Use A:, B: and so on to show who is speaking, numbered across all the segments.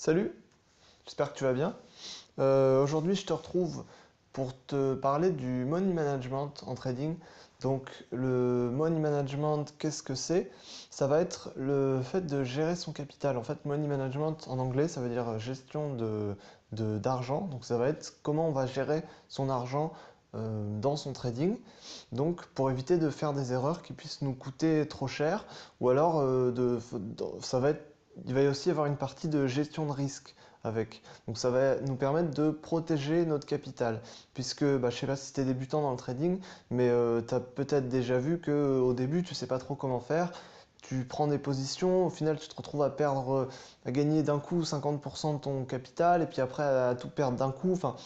A: Salut, j'espère que tu vas bien. Aujourd'hui, je te retrouve pour te parler du money management en trading. Donc, le money management, qu'est-ce que c'est? Ça va être le fait de gérer son capital. En fait, money management en anglais, ça veut dire gestion d'argent. Donc, ça va être comment on va gérer son argent dans son trading. Donc, pour éviter de faire des erreurs qui puissent nous coûter trop cher, ou alors ça va être il va y aussi avoir une partie de gestion de risque avec. Donc ça va nous permettre de protéger notre capital. Puisque, je ne sais pas si tu es débutant dans le trading, mais tu as peut-être déjà vu qu'au début, tu ne sais pas trop comment faire. Tu prends des positions, au final, tu te retrouves à perdre, à gagner d'un coup 50% de ton capital, et puis après à tout perdre d'un coup. Enfin,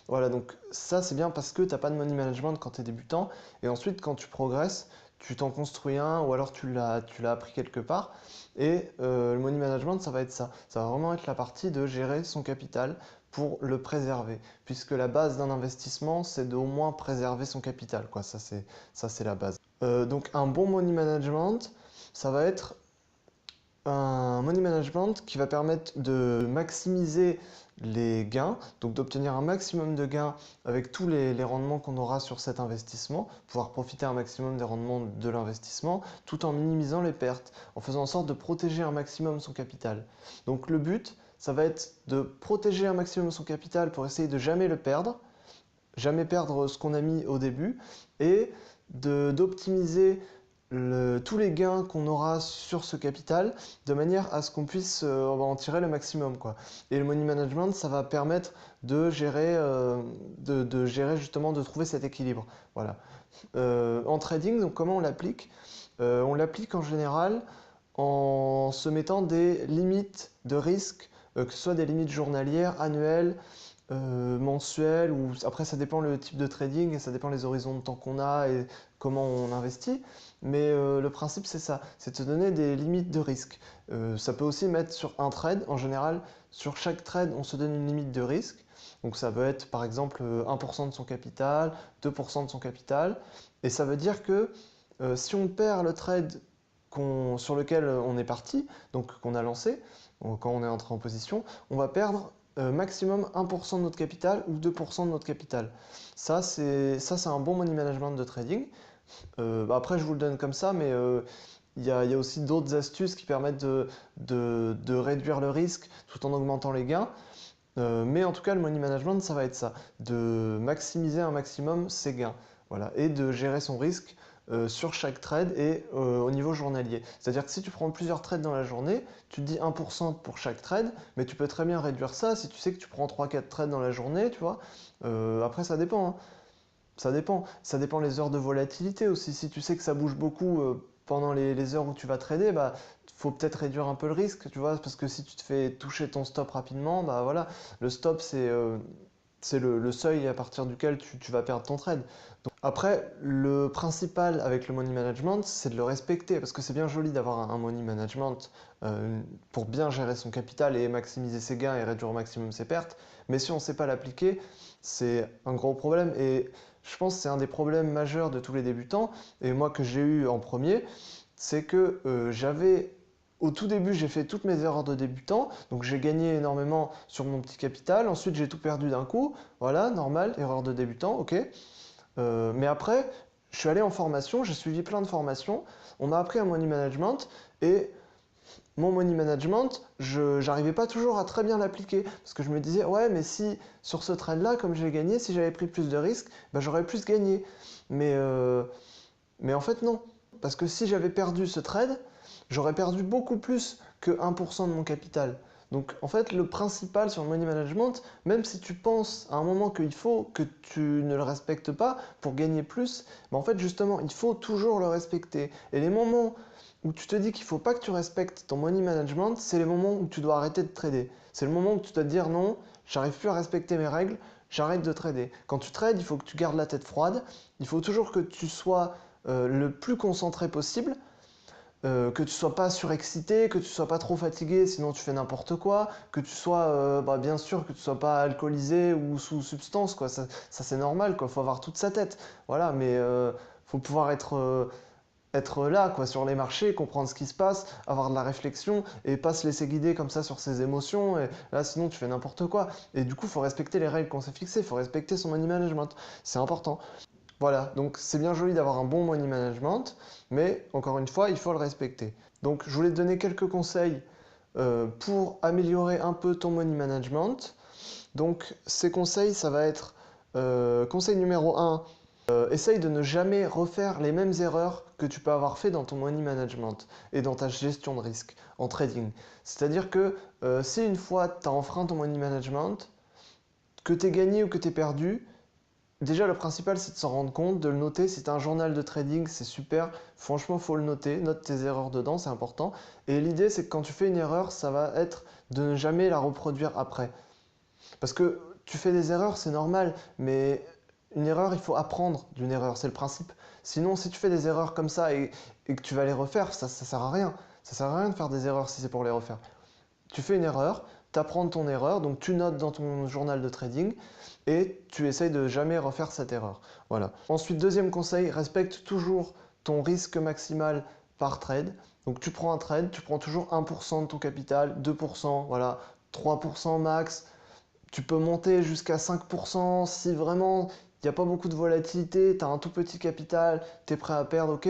A: voilà, donc ça c'est bien parce que tu n'as pas de money management quand tu es débutant, et ensuite quand tu progresses, tu t'en construis un, ou alors tu l'as appris quelque part, et le money management ça va être ça. Ça va vraiment être la partie de gérer son capital pour le préserver, puisque la base d'un investissement c'est d'au moins préserver son capital, quoi. Ça c'est la base. Donc un bon money management, ça va être un money management qui va permettre de maximiser les gains, donc d'obtenir un maximum de gains avec tous les rendements qu'on aura sur cet investissement, pouvoir profiter un maximum des rendements de l'investissement, tout en minimisant les pertes, en faisant en sorte de protéger un maximum son capital. Donc le but, ça va être de protéger un maximum son capital pour essayer de jamais perdre ce qu'on a mis au début, et d'optimiser tous les gains qu'on aura sur ce capital de manière à ce qu'on puisse en tirer le maximum, quoi. Et le money management, ça va permettre de gérer justement, de trouver cet équilibre. Voilà. En trading, donc comment on l'applique? On l'applique en général en se mettant des limites de risque, que ce soit des limites journalières, annuelles, mensuelles, ou après ça dépend le type de trading et ça dépend les horizons de temps qu'on a et comment on investit. Mais le principe c'est ça, c'est de se donner des limites de risque. Ça peut aussi mettre sur un trade, en général sur chaque trade on se donne une limite de risque. Donc ça peut être par exemple 1% de son capital, 2% de son capital. Et ça veut dire que si on perd le trade sur lequel on est parti, donc qu'on a lancé, quand on est entré en position, on va perdre maximum 1% de notre capital ou 2% de notre capital. Ça, c'est un bon money management de trading. Après, je vous le donne comme ça, mais il y a aussi d'autres astuces qui permettent de réduire le risque tout en augmentant les gains. Mais en tout cas, le money management, ça va être ça, de maximiser un maximum ses gains, voilà, et de gérer son risque sur chaque trade et au niveau journalier. C'est-à-dire que si tu prends plusieurs trades dans la journée, tu te dis 1% pour chaque trade, mais tu peux très bien réduire ça si tu sais que tu prends 3-4 trades dans la journée, tu vois. Après, ça dépend, hein. Ça dépend les heures de volatilité aussi. Si tu sais que ça bouge beaucoup pendant les heures où tu vas trader, faut peut-être réduire un peu le risque, tu vois, parce que si tu te fais toucher ton stop rapidement, bah voilà, le stop c'est le seuil à partir duquel tu vas perdre ton trade. Donc, après, le principal avec le money management, c'est de le respecter, parce que c'est bien joli d'avoir un money management pour bien gérer son capital et maximiser ses gains et réduire au maximum ses pertes, mais si on ne sait pas l'appliquer, c'est un gros problème. Et je pense que c'est un des problèmes majeurs de tous les débutants, et moi que j'ai eu en premier, c'est que au tout début, j'ai fait toutes mes erreurs de débutant, donc j'ai gagné énormément sur mon petit capital, ensuite j'ai tout perdu d'un coup, voilà, normal, erreur de débutant, ok. Mais après, je suis allé en formation, j'ai suivi plein de formations, on m'a appris un money management, et mon money management, je n'arrivais pas toujours à très bien l'appliquer, parce que je me disais, ouais, mais si sur ce trade-là, comme j'ai gagné, si j'avais pris plus de risques, j'aurais plus gagné. Mais, euh, mais en fait, non. Parce que si j'avais perdu ce trade, j'aurais perdu beaucoup plus que 1% de mon capital. Donc en fait, le principal sur le money management, même si tu penses à un moment qu'il faut que tu ne le respectes pas pour gagner plus, en fait justement, il faut toujours le respecter. Et les moments où tu te dis qu'il ne faut pas que tu respectes ton money management, c'est les moments où tu dois arrêter de trader. C'est le moment où tu dois te dire non, j'arrive plus à respecter mes règles, j'arrête de trader. Quand tu trades, il faut que tu gardes la tête froide, il faut toujours que tu sois le plus concentré possible, que tu sois pas surexcité, que tu sois pas trop fatigué, sinon tu fais n'importe quoi, que tu sois, bien sûr, que tu sois pas alcoolisé ou sous substance, quoi. Ça c'est normal, quoi. Faut avoir toute sa tête, voilà. Mais faut pouvoir être être là quoi, sur les marchés, comprendre ce qui se passe, avoir de la réflexion et pas se laisser guider comme ça sur ses émotions. Et là, sinon, tu fais n'importe quoi. Et du coup, il faut respecter les règles qu'on s'est fixées, il faut respecter son money management. C'est important. Voilà, donc c'est bien joli d'avoir un bon money management, mais encore une fois, il faut le respecter. Donc, je voulais te donner quelques conseils pour améliorer un peu ton money management. Donc, ces conseils, ça va être conseil numéro 1. Essaye de ne jamais refaire les mêmes erreurs que tu peux avoir fait dans ton money management et dans ta gestion de risque en trading. C'est-à-dire que si une fois tu as enfreint ton money management, que tu aies gagné ou que tu aies perdu, déjà le principal c'est de s'en rendre compte, de le noter. Si tu as un journal de trading, c'est super. Franchement, il faut le noter. Note tes erreurs dedans, c'est important. Et l'idée c'est que quand tu fais une erreur, ça va être de ne jamais la reproduire après. Parce que tu fais des erreurs, c'est normal, mais une erreur, il faut apprendre d'une erreur, c'est le principe. Sinon, si tu fais des erreurs comme ça et que tu vas les refaire, ça sert à rien. Ça sert à rien de faire des erreurs si c'est pour les refaire. Tu fais une erreur, tu apprends de ton erreur, donc tu notes dans ton journal de trading et tu essayes de jamais refaire cette erreur. Voilà. Ensuite, deuxième conseil, respecte toujours ton risque maximal par trade. Donc tu prends un trade, tu prends toujours 1% de ton capital, 2%, voilà, 3% max. Tu peux monter jusqu'à 5% si vraiment il n'y a pas beaucoup de volatilité, tu as un tout petit capital, tu es prêt à perdre, ok.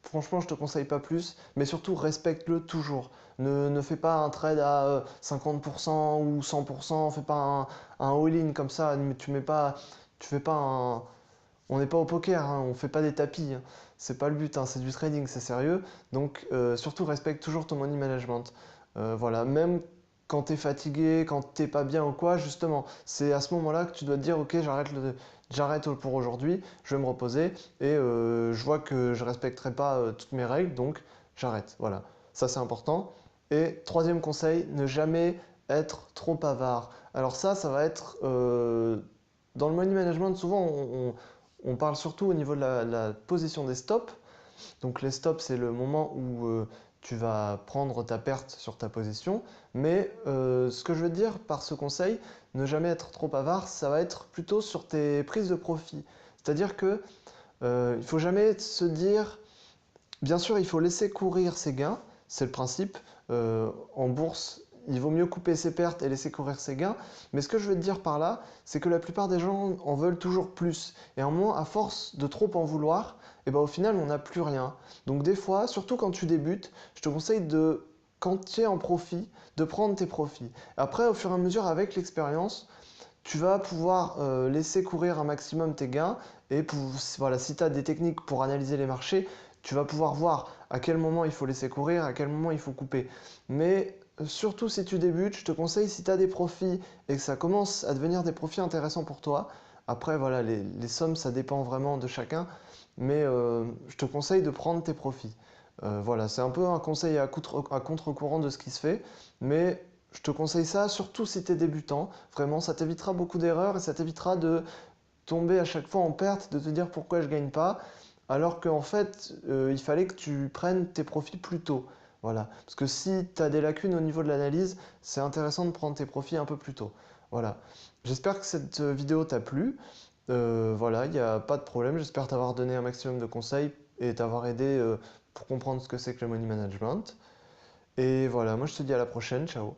A: Franchement, je te conseille pas plus, mais surtout respecte-le toujours. Ne fais pas un trade à 50% ou 100%, fais pas un all-in comme ça, tu fais pas un... On n'est pas au poker, hein, on fait pas des tapis, hein. C'est pas le but, hein, c'est du trading, c'est sérieux. Donc surtout respecte toujours ton money management. Voilà, même quand tu es fatigué, quand t'es pas bien ou quoi, justement, c'est à ce moment-là que tu dois te dire ok, j'arrête pour aujourd'hui, je vais me reposer et je vois que je respecterai pas toutes mes règles, donc j'arrête. Voilà, ça c'est important. Et troisième conseil, ne jamais être trop avare. Alors ça va être dans le money management, souvent on parle surtout au niveau de la position des stops. Donc les stops, c'est le moment où tu vas prendre ta perte sur ta position. Mais ce que je veux dire par ce conseil, ne jamais être trop avare, ça va être plutôt sur tes prises de profit. C'est-à-dire que il faut jamais se dire, bien sûr, il faut laisser courir ses gains, c'est le principe. En bourse, il vaut mieux couper ses pertes et laisser courir ses gains. Mais ce que je veux te dire par là, c'est que la plupart des gens en veulent toujours plus. Et à un moment, à force de trop en vouloir, et ben au final, on n'a plus rien. Donc des fois, surtout quand tu débutes, je te conseille de, quand tu es en profit, de prendre tes profits. Après, au fur et à mesure, avec l'expérience, tu vas pouvoir laisser courir un maximum tes gains et voilà, si tu as des techniques pour analyser les marchés, tu vas pouvoir voir à quel moment il faut laisser courir, à quel moment il faut couper. Mais surtout si tu débutes, je te conseille si tu as des profits et que ça commence à devenir des profits intéressants pour toi. Après, voilà, les sommes, ça dépend vraiment de chacun, mais je te conseille de prendre tes profits. Voilà, c'est un peu un conseil à contre-courant de ce qui se fait, mais je te conseille ça, surtout si tu es débutant. Vraiment, ça t'évitera beaucoup d'erreurs et ça t'évitera de tomber à chaque fois en perte, de te dire pourquoi je gagne pas, alors qu'en fait, il fallait que tu prennes tes profits plus tôt. Voilà. Parce que si tu as des lacunes au niveau de l'analyse, c'est intéressant de prendre tes profits un peu plus tôt. Voilà. J'espère que cette vidéo t'a plu. Voilà, il n'y a pas de problème. J'espère t'avoir donné un maximum de conseils et t'avoir aidé pour comprendre ce que c'est que le money management. Et voilà, moi je te dis à la prochaine. Ciao.